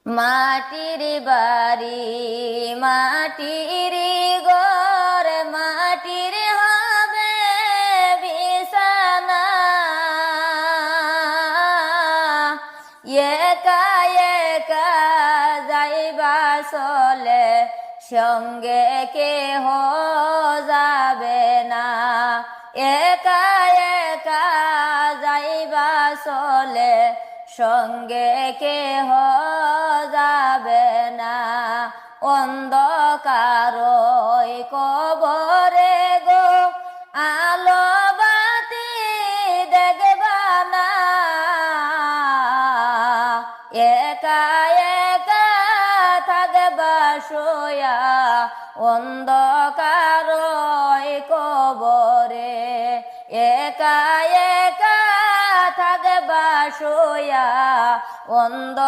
মাটির বাড়ি মাটির ঘর মাটির হবে বিছানা, একা একা যাইবা চলে সঙ্গে কেহ যাবে না, একা একা যাইবা চলে সঙ্গে কেহ যাবে না। অন্ধকার কবরে গো আলো বাতি দেখবা না, একা একা থাকবা শুয়া অন্ধকার কবরে, একা একা থাকবা শুয়া অন্ধ